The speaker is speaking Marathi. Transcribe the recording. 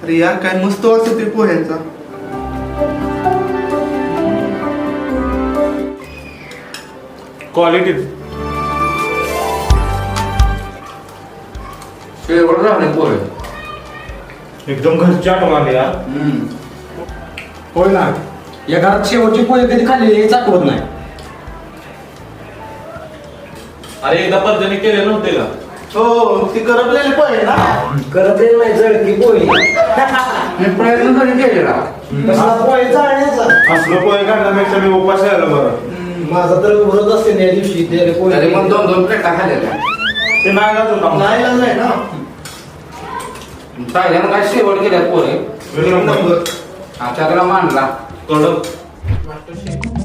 अरे यार काय मस्त वाटतं ते पोह्यांचा. क्वालिटी शेवट राहणे पोहे एकदम घरची आठवण आली यार. होय ना, या घरात शेवटचे पोहे कधी खाल्लेले हेच आठवत नाही. अरे एकदा पर्जनी केले नव्हते का? हो ती करपलेले पोहे ना. करत नाही जळकी पोहे. मी प्रयत्न तरी केलेला. कसला पोहे चाळण्याचा. असलं पोहे काढण्यापेक्षा मी उपास यायला बरं. माझा तर व्रत असते ना या दिवशी ते तरी पोहे. मग 2-2 प्लेटा खाल्लेल्या. ते नाही जात होता. नाही ना. सायल्यानं काय शेवट केल्यात पोहे. एक नंबर. आता त्याला मांडला. कडक. Master chef.